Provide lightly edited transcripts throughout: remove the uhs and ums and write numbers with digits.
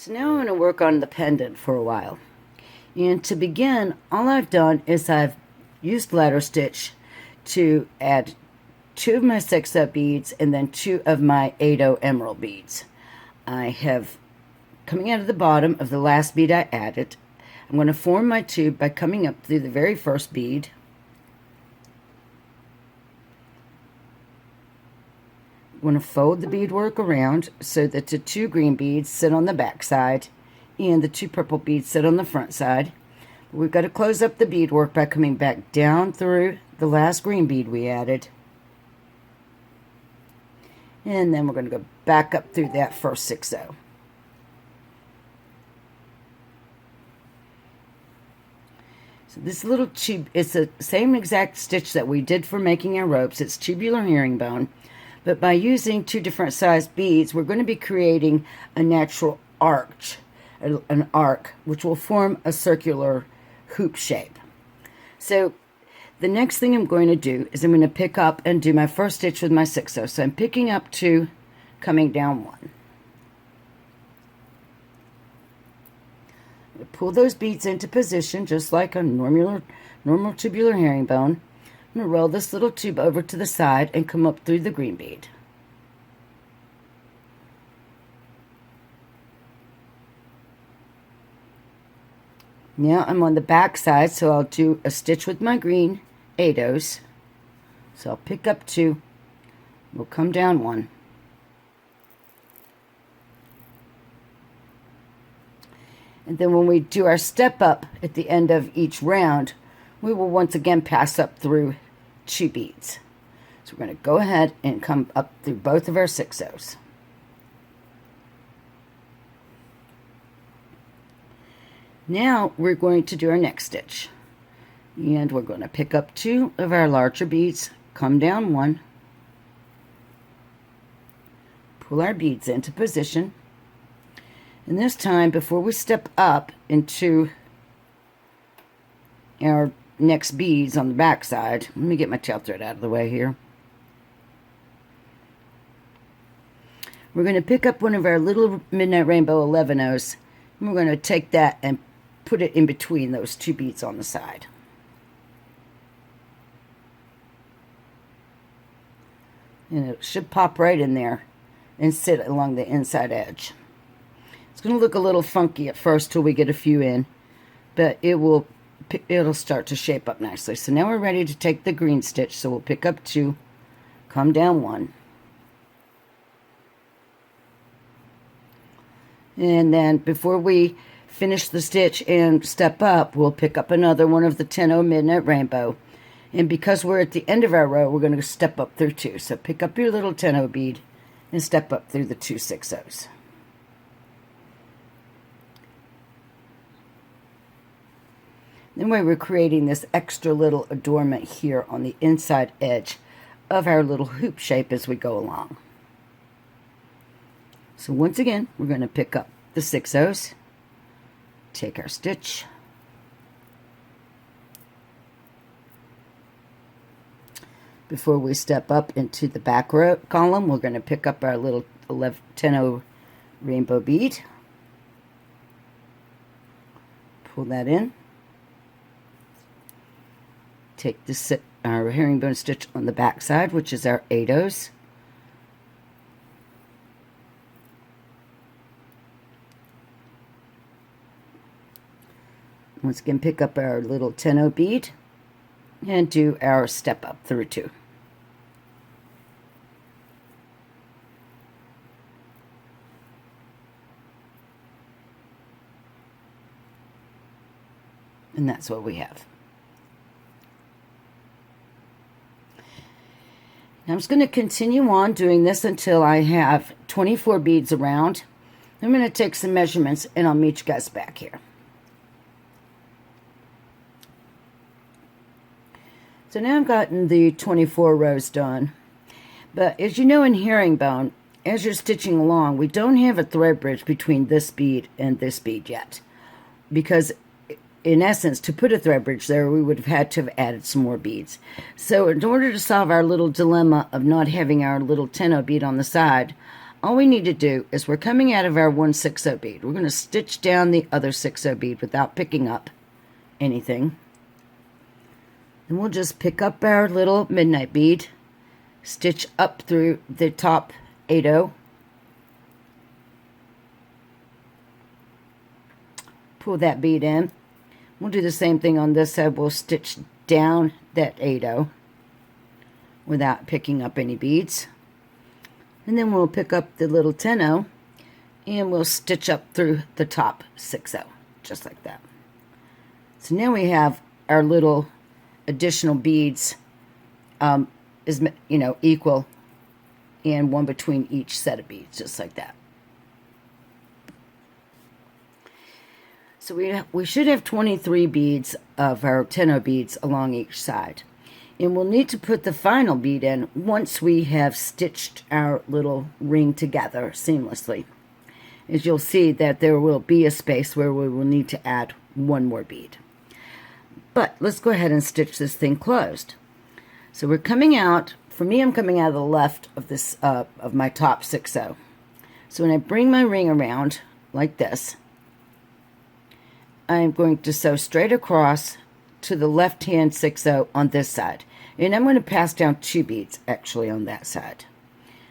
So now I'm going to work on the pendant for a while. And to begin, all I've done is I've used ladder stitch to add 2 of my 6-0 beads and then 2 of my 8-0 emerald beads. I have, coming out of the bottom of the last bead I added, I'm going to form my tube by coming up through the very first bead. I'm going to fold the beadwork around so that the 2 green beads sit on the back side and the 2 purple beads sit on the front side. We've got to close up the beadwork by coming back down through the last green bead we added. And then we're going to go back up through that first 6-0. So this little tube, it's the same exact stitch that we did for making our ropes. It's tubular herringbone. But by using 2 different sized beads, we're going to be creating a natural arch, an arc, which will form a circular hoop shape. So the next thing I'm going to do is I'm going to pick up and do my first stitch with my 6-0. So I'm picking up 2, coming down 1. Pull those beads into position just like a normal tubular herringbone. I'm going to roll this little tube over to the side and come up through the green bead. Now I'm on the back side, so I'll do a stitch with my green 8-0s. So I'll pick up 2, we'll come down 1. And then when we do our step up at the end of each round, we will once again pass up through 2 beads. So we're going to go ahead and come up through both of our 6-0s. Now we're going to do our next stitch. And we're going to pick up 2 of our larger beads, come down 1, pull our beads into position. And this time, before we step up into our next beads on the back side, let me get my tail thread out of the way here. We're going to pick up one of our little Midnight Rainbow 11-0s, and we're going to take that and put it in between those 2 beads on the side. And it should pop right in there and sit along the inside edge. It's going to look a little funky at first till we get a few in, but it'll start to shape up nicely. So now we're ready to take the green stitch. So we'll pick up 2, come down 1. And then before we finish the stitch and step up, we'll pick up another one of the 10-0 Midnight Rainbow. And because we're at the end of our row, we're going to step up through 2. So pick up your little 10-0 bead and step up through the 2 6-0s. Then we're creating this extra little adornment here on the inside edge of our little hoop shape as we go along. So once again, we're going to pick up the 6-0s, take our stitch, before we step up into the back row column, we're going to pick up our little 10-0 rainbow bead, pull that in, take our herringbone stitch on the back side, which is our 8-0s. Once again, pick up our little 10-0 bead and do our step up through 2. And that's what we have. Now I'm just going to continue on doing this until I have 24 beads around. I'm going to take some measurements and I'll meet you guys back here. So now I've gotten the 24 rows done. But as you know in herringbone, as you're stitching along, we don't have a thread bridge between this bead and this bead yet. Because in essence, to put a thread bridge there, we would have had to have added some more beads. So in order to solve our little dilemma of not having our little 10-0 bead on the side, all we need to do is we're coming out of our 1/6 bead. We're going to stitch down the other 6/0 bead without picking up anything. And we'll just pick up our little midnight bead, stitch up through the top 8/0, pull that bead in. We'll do the same thing on this side. We'll stitch down that 8/0 without picking up any beads. And then we'll pick up the little 10/0 and we'll stitch up through the top 6/0, just like that. So now we have our little additional beads equal, and one between each set of beads, just like that. So we should have 23 beads of our 10/0 beads along each side. And we'll need to put the final bead in once we have stitched our little ring together seamlessly. As you'll see that there will be a space where we will need to add one more bead. But let's go ahead and stitch this thing closed. So we're coming out, for me I'm coming out of the left of this of my top 6/0. So when I bring my ring around like this, I'm going to sew straight across to the left hand 6/0 on this side. And I'm going to pass down 2 beads actually on that side.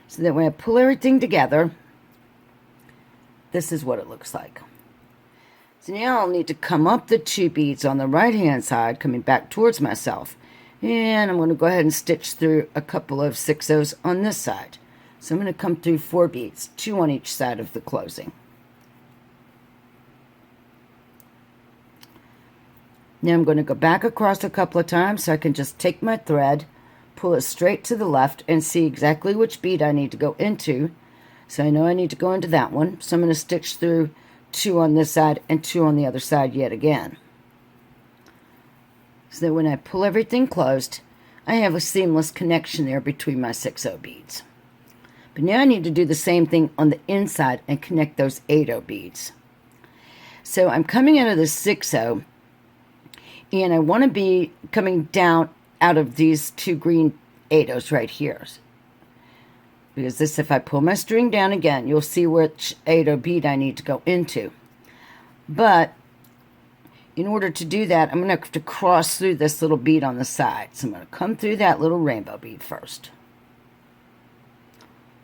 So that when I pull everything together, this is what it looks like. So now I'll need to come up the 2 beads on the right hand side, coming back towards myself. And I'm going to go ahead and stitch through a couple of 6/0s on this side. So I'm going to come through 4 beads, 2 on each side of the closing. Now I'm going to go back across a couple of times so I can just take my thread, pull it straight to the left, and see exactly which bead I need to go into. So I know I need to go into that one. So I'm going to stitch through 2 on this side and 2 on the other side yet again. So that when I pull everything closed, I have a seamless connection there between my 6/0 beads. But now I need to do the same thing on the inside and connect those 8/0 beads. So I'm coming out of the 6/0, and I want to be coming down out of these 2 green 8/0s right here. Because this, if I pull my string down again, you'll see which 8/0 bead I need to go into. But in order to do that, I'm going to have to cross through this little bead on the side. So I'm going to come through that little rainbow bead first.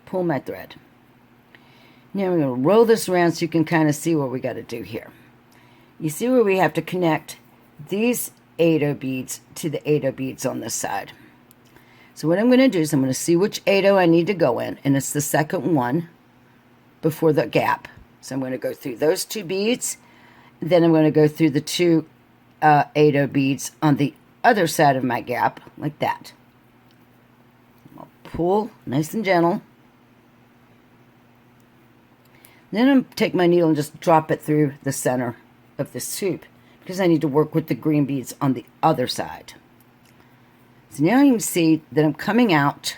Pull my thread. Now I'm going to roll this around so you can kind of see what we got to do here. You see where we have to connect these 8/0 beads to the 8/0 beads on this side. So what I'm going to do is I'm going to see which 8/0 I need to go in, and it's the second one before the gap. So I'm going to go through those 2 beads, then I'm going to go through the 2 8/0 beads on the other side of my gap, like that. I'll pull nice and gentle. Then I'm take my needle and just drop it through the center of this hoop, because I need to work with the green beads on the other side. So now you can see that I'm coming out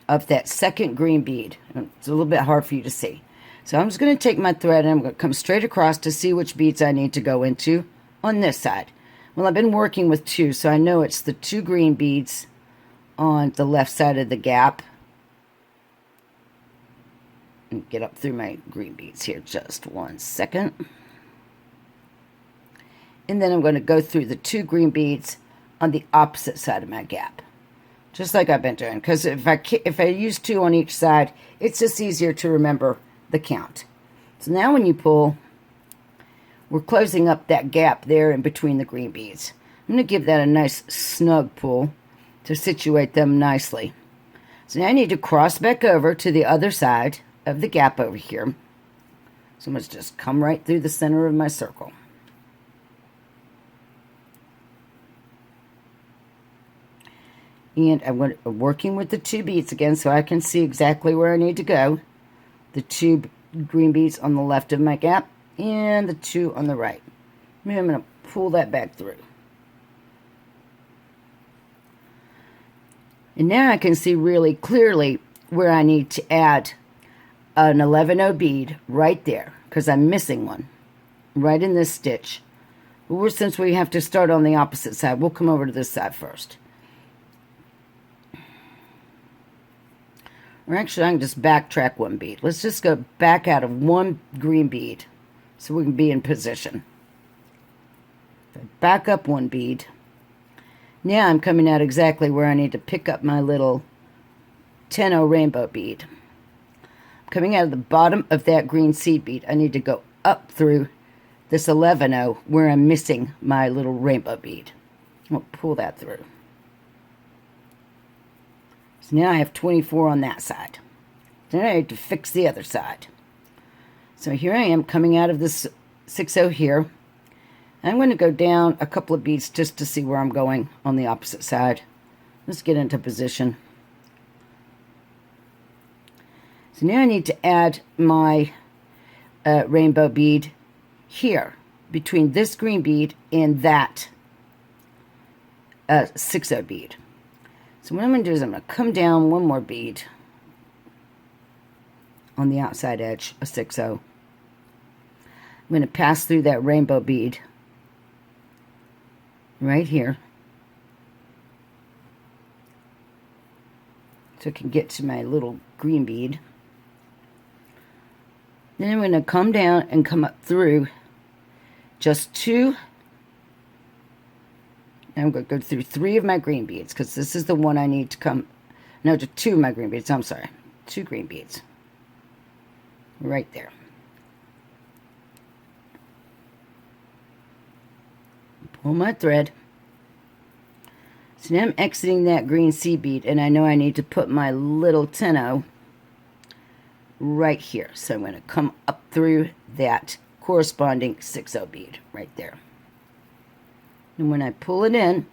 of that second green bead. It's a little bit hard for you to see. So I'm just going to take my thread and I'm going to come straight across to see which beads I need to go into on this side. Well, I've been working with 2, so I know it's the 2 green beads on the left side of the gap. And get up through my green beads here just 1 second. And then I'm going to go through the 2 green beads on the opposite side of my gap, just like I've been doing. Because if I use 2 on each side, it's just easier to remember the count. So now when you pull, we're closing up that gap there in between the green beads. I'm going to give that a nice snug pull to situate them nicely. So now I need to cross back over to the other side of the gap over here. So I'm going to just come right through the center of my circle. And I'm working with the 2 beads again so I can see exactly where I need to go. The 2 green beads on the left of my gap and the 2 on the right. And I'm going to pull that back through. And now I can see really clearly where I need to add an 11/0 bead right there, because I'm missing one right in this stitch. But since we have to start on the opposite side, we'll come over to this side first. Or actually, I can just backtrack one bead. Let's just go back out of one green bead so we can be in position. Back up one bead. Now I'm coming out exactly where I need to pick up my little 10-0 rainbow bead. Coming out of the bottom of that green seed bead, I need to go up through this 11-0 where I'm missing my little rainbow bead. I'll pull that through. So now I have 24 on that side. Then I need to fix the other side. So here I am coming out of this 6-0 here. I'm going to go down a couple of beads just to see where I'm going on the opposite side. Let's get into position. So now I need to add my rainbow bead here between this green bead and that 6-0 bead. So what I'm going to do is I'm going to come down one more bead on the outside edge, a 6-0. I'm going to pass through that rainbow bead right here so I can get to my little green bead. Then I'm going to come down and come up through just two. I'm going to go through 3 of my green beads because this is the one I need to come. No, to 2 of my green beads. I'm sorry. 2 green beads. Right there. Pull my thread. So now I'm exiting that green seed bead, and I know I need to put my little 10-0 right here. So I'm going to come up through that corresponding 6-0 bead right there. And when I pull it in,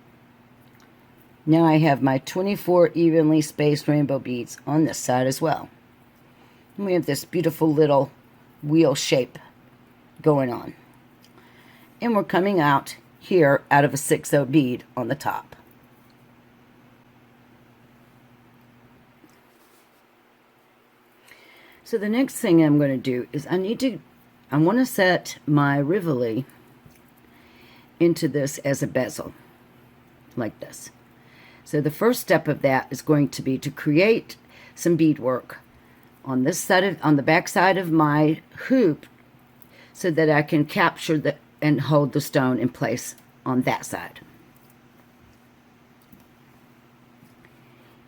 now I have my 24 evenly spaced rainbow beads on this side as well. And we have this beautiful little wheel shape going on. And we're coming out here out of a 6-0 bead on the top. So the next thing I'm going to do is I want to set my Rivoli into this as a bezel, like this. So the first step of that is going to be to create some beadwork on this side on the back side of my hoop, so that I can capture and hold the stone in place on that side.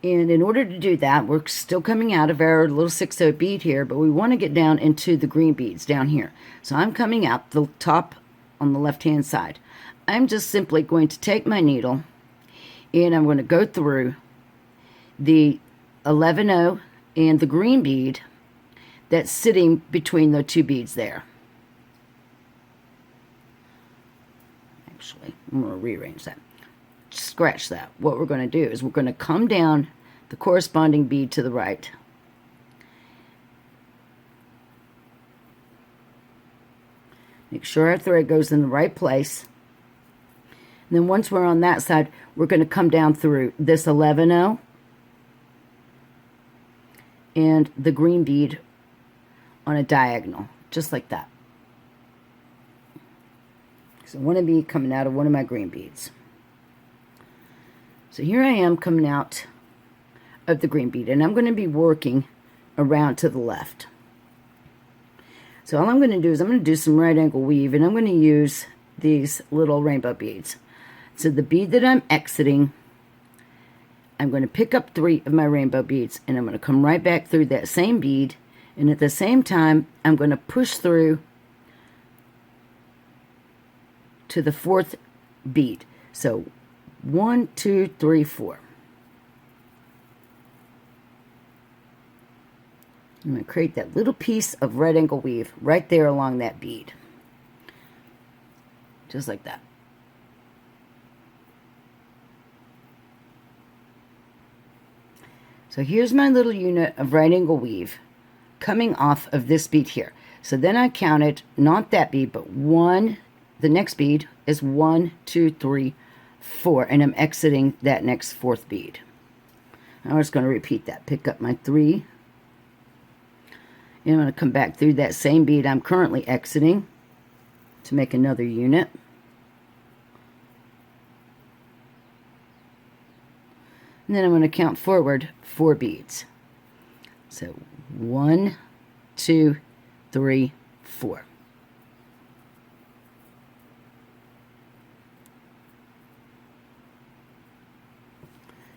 And in order to do that, we're still coming out of our little 6-0 bead here, but we want to get down into the green beads down here. So I'm coming out the top on the left-hand side. I'm just simply going to take my needle and I'm going to go through the 11-0 and the green bead that's sitting between the 2 beads there. Actually, I'm going to rearrange that. Scratch that. What we're going to do is we're going to come down the corresponding bead to the right. Make sure our thread goes in the right place. And then once we're on that side, we're going to come down through this 11-0 and the green bead on a diagonal, just like that. So I want to be coming out of one of my green beads. So here I am coming out of the green bead, and I'm going to be working around to the left. So all I'm going to do is I'm going to do some right angle weave, and I'm going to use these little rainbow beads. So the bead that I'm exiting, I'm going to pick up 3 of my rainbow beads, and I'm going to come right back through that same bead, and at the same time I'm going to push through to the 4th bead. So 1, 2, 3, 4. I'm going to create that little piece of right angle weave right there along that bead. Just like that. So here's my little unit of right angle weave coming off of this bead here. So then I counted, not that bead, but one, the next bead is 1, 2, 3, 4, and I'm exiting that next 4th bead. I'm just going to repeat that. Pick up my 3, and I'm going to come back through that same bead I'm currently exiting to make another unit. And then I'm going to count forward 4 beads. So 1, 2, 3, 4.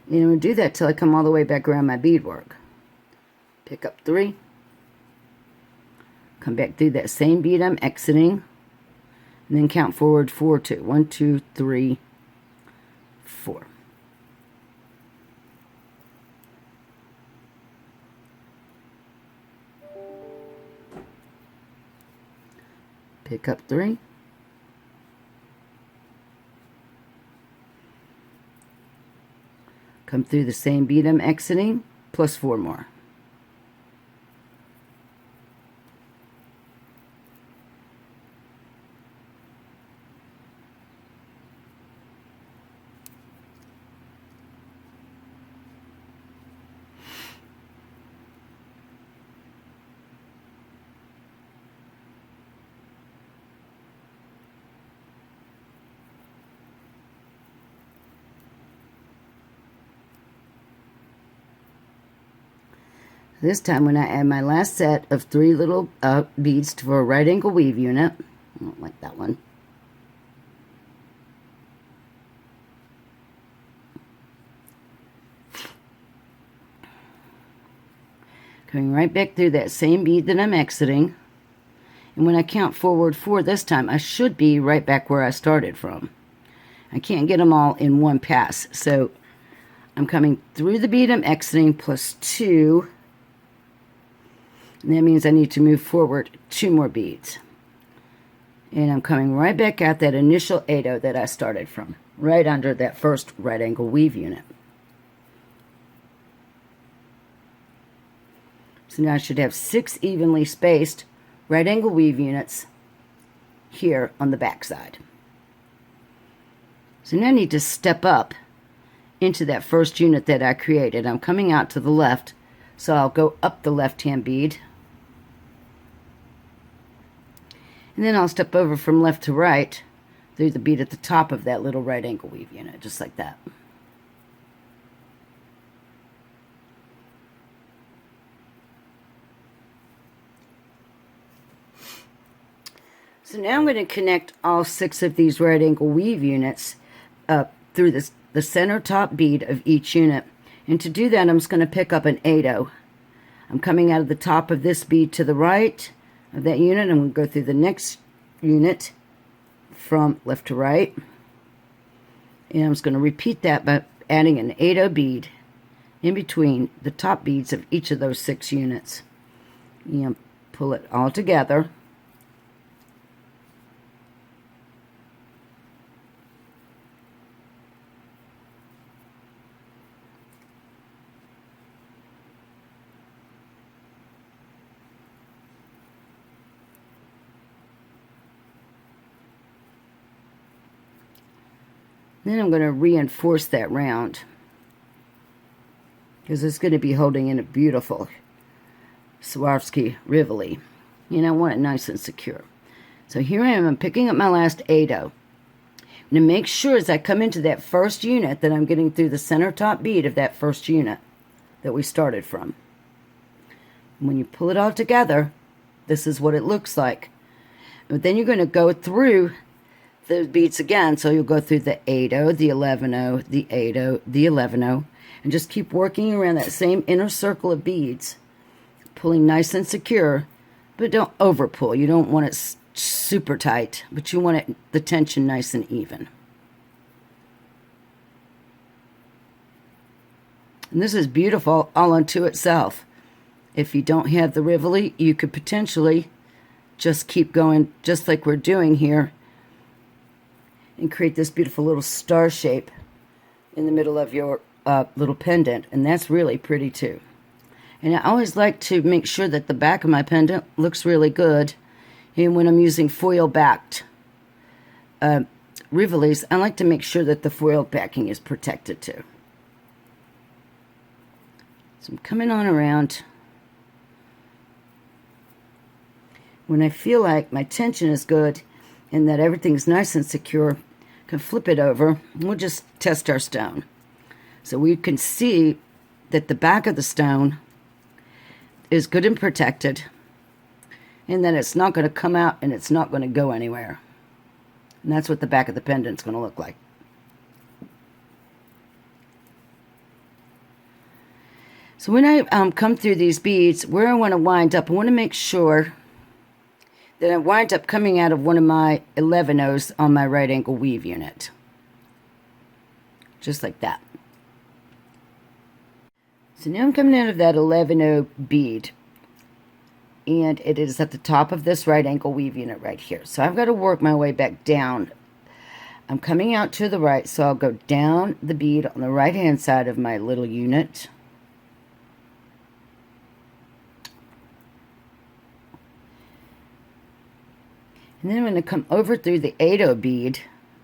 And I'm going to do that till I come all the way back around my beadwork. Pick up 3. Come back through that same bead I'm exiting. And then count forward 4, 2. 1, 2, 3, 4. Pick up 3. Come through the same bead I'm exiting, plus 4 more. This time when I add my last set of 3 little beads for a right angle weave unit, I don't like that one. Coming right back through that same bead that I'm exiting. And when I count forward 4 this time, I should be right back where I started from. I can't get them all in one pass. So I'm coming through the bead I'm exiting plus 2. And that means I need to move forward 2 more beads. And I'm coming right back at that initial 8-0 that I started from, right under that first right angle weave unit. So now I should have 6 evenly spaced right angle weave units here on the back side. So now I need to step up into that first unit that I created. I'm coming out to the left, so I'll go up the left-hand bead. And then I'll step over from left to right through the bead at the top of that little right angle weave unit, just like that. So now I'm going to connect all 6 of these right angle weave units through the center top bead of each unit. And to do that, I'm just going to pick up an 8-0. I'm coming out of the top of this bead to the right of that unit. I'm going to go through the next unit from left to right. And I'm just going to repeat that by adding an 8-0 bead in between the top beads of each of those 6 units. You pull it all together. Then I'm going to reinforce that round because it's going to be holding in a beautiful Swarovski Rivoli. And I want it nice and secure. So here I am. I'm picking up my last 8-0. I'm going to make sure as I come into that first unit that I'm getting through the center top bead of that first unit that we started from. When you pull it all together, this is what it looks like. But then you're going to go through the beads again, so you'll go through the 8-0, the 11-0, the 8-0, the 11-0, and just keep working around that same inner circle of beads, pulling nice and secure, but don't over pull. You don't want it super tight, but you want the tension nice and even. And this is beautiful all unto itself. If you don't have the Rivoli, you could potentially just keep going just like we're doing here and create this beautiful little star shape in the middle of your little pendant. And that's really pretty too. And I always like to make sure that the back of my pendant looks really good. And when I'm using foil-backed Rivolis, I like to make sure that the foil backing is protected too. So I'm coming on around. When I feel like my tension is good and that everything's nice and secure, I can flip it over and we'll just test our stone. So we can see that the back of the stone is good and protected, and then it's not going to come out and it's not going to go anywhere. And that's what the back of the pendant's going to look like. So when I come through these beads, where I want to wind up, I want to make sure that I wind up coming out of one of my 11/0s on my right angle weave unit. Just like that. So now I'm coming out of that 11/0 bead, and it is at the top of this right angle weave unit right here. So I've got to work my way back down. I'm coming out to the right, so I'll go down the bead on the right hand side of my little unit. And then I'm going to come over through the 8/0 bead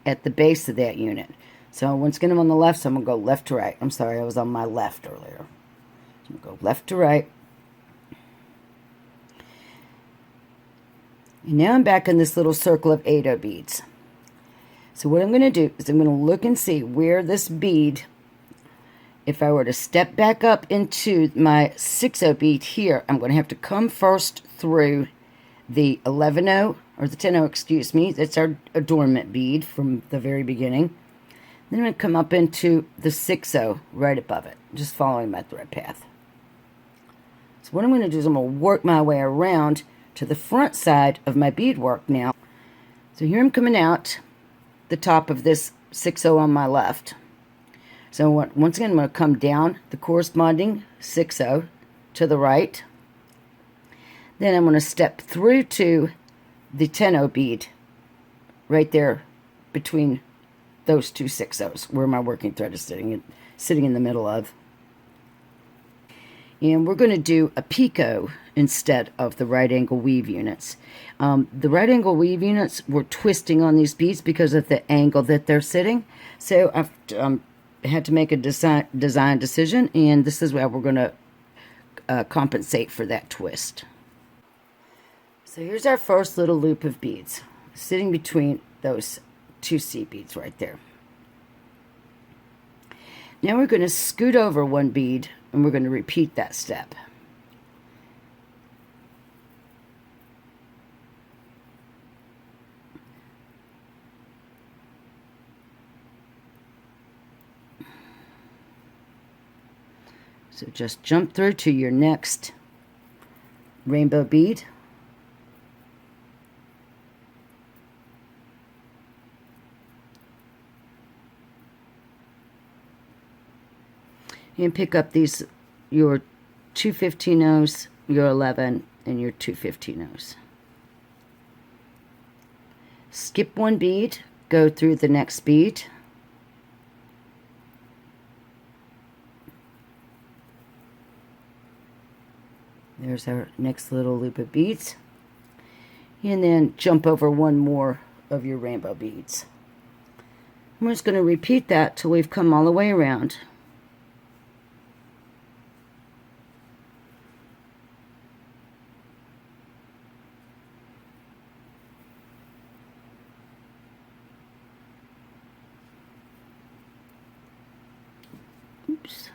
at the base of that unit. So once again, I'm on the left, so I'm going to go left to right. I'm sorry, I was on my left earlier. So I'm going to go left to right. And now I'm back in this little circle of 8/0 beads. So what I'm going to do is I'm going to look and see where this bead, if I were to step back up into my 6/0 bead here, I'm going to have to come first through the 11/0, or the 10/0, excuse me. That's our adornment bead from the very beginning. Then I'm going to come up into the 6/0 right above it, just following my thread path. So what I'm going to do is I'm going to work my way around to the front side of my beadwork now. So here I'm coming out the top of this 6/0 on my left. So once again, I'm going to come down the corresponding 6/0 to the right. Then I'm going to step through to the 10/0 bead right there between those two 6/0s where my working thread is sitting in the middle of. And we're going to do a picot instead of the right angle weave units. The right angle weave units were twisting on these beads because of the angle that they're sitting. So I've had to make a design decision, and this is where we're going to compensate for that twist. So here's our first little loop of beads, sitting between those two C beads right there. Now we're going to scoot over one bead, and we're going to repeat that step. So just jump through to your next rainbow bead. And pick up your 2 15/0s, your 11, and your 2 15/0s. Skip one bead, go through the next bead. There's our next little loop of beads. And then jump over one more of your rainbow beads. We're just going to repeat that till we've come all the way around. Oops.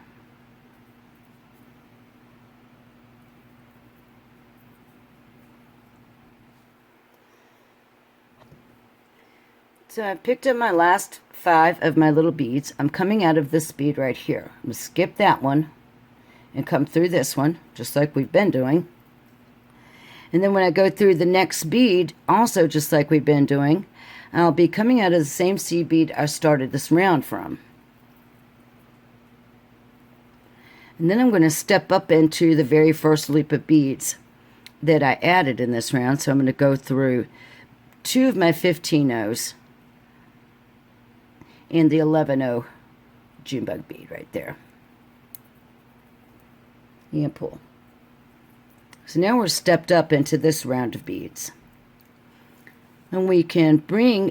So I've picked up my last 5 of my little beads. I'm coming out of this bead right here. I'm going to skip that one and come through this one, just like we've been doing. And then when I go through the next bead, also just like we've been doing, I'll be coming out of the same seed bead I started this round from. And then I'm going to step up into the very first loop of beads that I added in this round. So I'm going to go through 2 of my 15/0s and the 11/0 June bug bead right there. And pull. So now we're stepped up into this round of beads. And we're going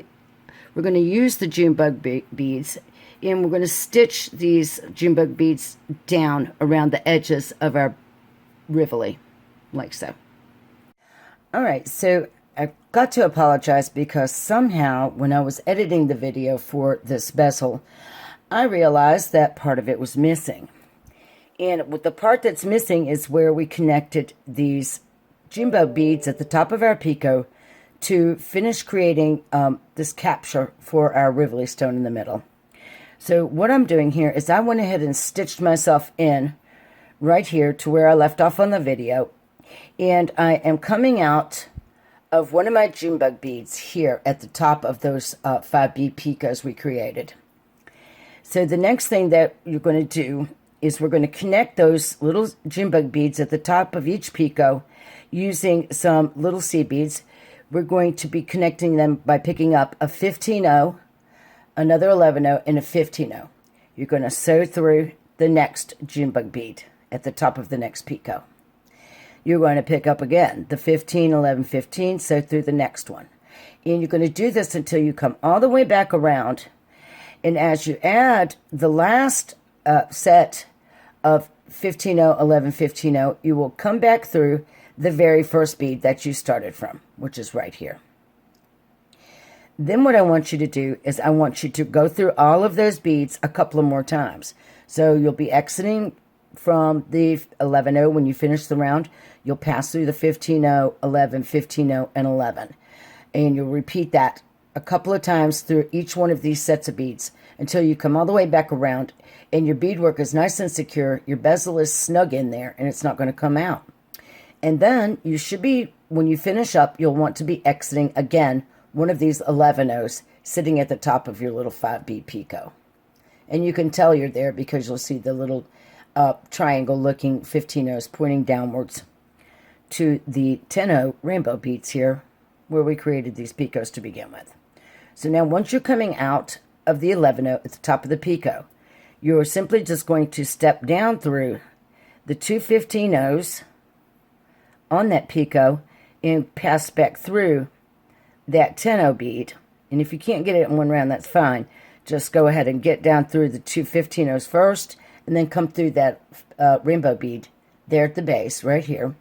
to use the June bug beads, and we're going to stitch these June bug beads down around the edges of our rivoli, like so. Alright, so I've got to apologize because somehow when I was editing the video for this bezel, I realized that part of it was missing. And with the part that's missing is where we connected these jumbo beads at the top of our picot to finish creating this capture for our Rivoli stone in the middle. So what I'm doing here is I went ahead and stitched myself in right here to where I left off on the video. And I am coming out of one of my June bug beads here at the top of those 5 bead picots we created. So the next thing that you're going to do is we're going to connect those little June bug beads at the top of each picot using some little seed beads. We're going to be connecting them by picking up a 15-0, another 11-0, and a 15-0. You're going to sew through the next June bug bead at the top of the next picot. You're going to pick up again the 15, 11, 15, sew through the next one. And you're going to do this until you come all the way back around. And as you add the last set of 15-0, 11, 15-0, you will come back through the very first bead that you started from, which is right here. Then what I want you to do is I want you to go through all of those beads a couple of more times. So you'll be exiting from the 11-0 when you finish the round. You'll pass through the 15-0, 11, 15-0, and 11. And you'll repeat that a couple of times through each one of these sets of beads until you come all the way back around and your beadwork is nice and secure, your bezel is snug in there, and it's not going to come out. And then you should be, when you finish up, you'll want to be exiting again one of these 11-0s sitting at the top of your little 5 bead picot. And you can tell you're there because you'll see the little triangle looking 15-0s pointing downwards to the 10-0 rainbow beads here where we created these picots to begin with. So now once you're coming out of the 11-0 at the top of the picot, you're simply just going to step down through the 2 15-0s on that picot and pass back through that 10-0 bead. And if you can't get it in one round, that's fine. Just go ahead and get down through the 2 15-0s first and then come through that rainbow bead there at the base right here.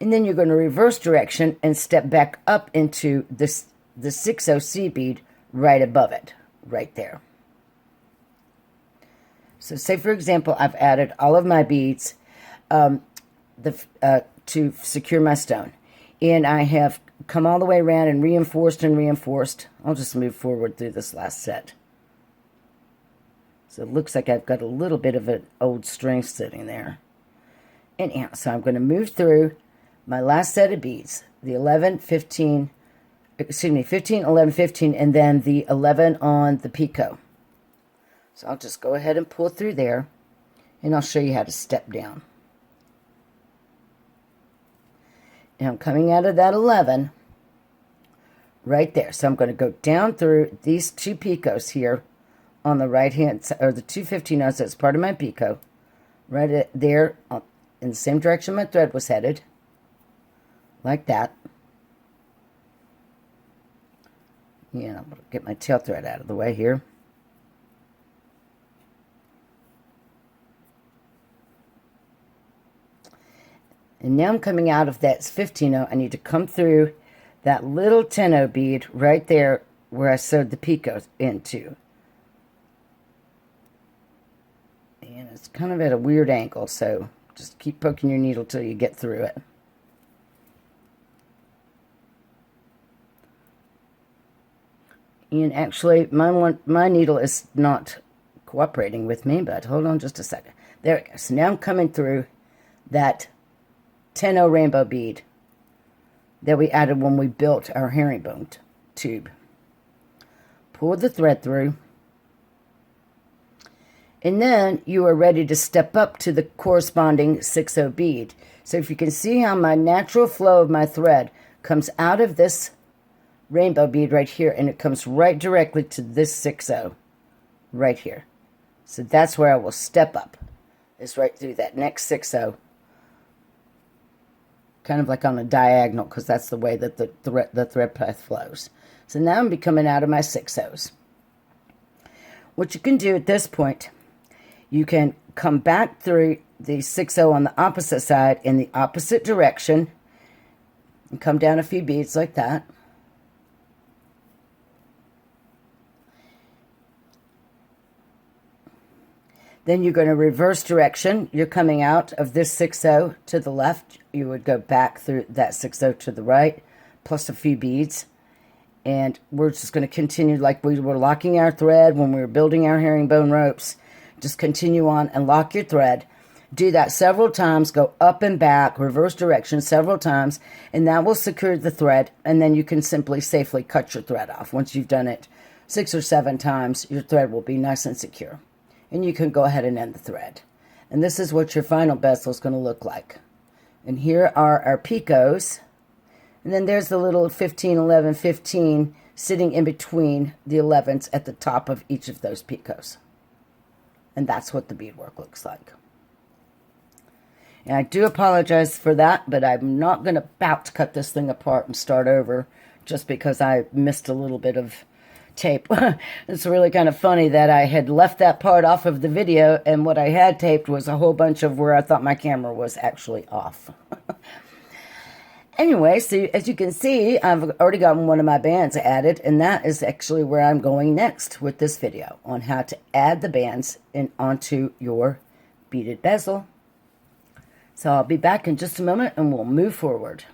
And then you're going to reverse direction and step back up into the 6-0 C bead right above it, right there. So say, for example, I've added all of my beads to secure my stone. And I have come all the way around and reinforced and reinforced. I'll just move forward through this last set. So it looks like I've got a little bit of an old string sitting there. And yeah, so I'm going to move through my last set of beads, the 11, 15, 15, 11, 15, and then the 11 on the picot. So I'll just go ahead and pull through there, and I'll show you how to step down. Now I'm coming out of that 11 right there. So I'm going to go down through these 2 picots here on the right hand side, or the 2 15-0s that's part of my picot, right there in the same direction my thread was headed, like that. Yeah, I'm going to get my tail thread out of the way here. And now I'm coming out of that 15-0. I need to come through that little 10-0 bead right there where I sewed the picot into. And it's kind of at a weird angle, so just keep poking your needle till you get through it. And actually, my needle is not cooperating with me, but hold on just a second. There we go. So now I'm coming through that 10-0 rainbow bead that we added when we built our herringbone tube. Pull the thread through. And then you are ready to step up to the corresponding 6-0 bead. So if you can see how my natural flow of my thread comes out of this rainbow bead right here, and it comes right directly to this 6-0 right here. So that's where I will step up, is right through that next 6-0, kind of like on a diagonal, because that's the way that the thread path flows. So now I'm coming out of my 6-0s. What you can do at this point, you can come back through the 6-0 on the opposite side in the opposite direction and come down a few beads like that. Then you're going to reverse direction. You're coming out of this 6-0 to the left. You would go back through that 6-0 to the right, plus a few beads. And we're just going to continue like we were locking our thread when we were building our herringbone ropes. Just continue on and lock your thread. Do that several times. Go up and back, reverse direction several times, and that will secure the thread. And then you can simply safely cut your thread off. Once you've done it 6 or 7 times, your thread will be nice and secure. And you can go ahead and end the thread. And this is what your final bezel is going to look like. And here are our picots. And then there's the little 15, 11, 15 sitting in between the 11s at the top of each of those picots. And that's what the beadwork looks like. And I do apologize for that, but I'm not going to about to cut this thing apart and start over just because I missed a little bit of tape. It's really kind of funny that I had left that part off of the video, and what I had taped was a whole bunch of where I thought my camera was actually off. Anyway, so as you can see, I've already gotten one of my bands added, and that is actually where I'm going next with this video, on how to add the bands onto your beaded bezel. So I'll be back in just a moment, and we'll move forward.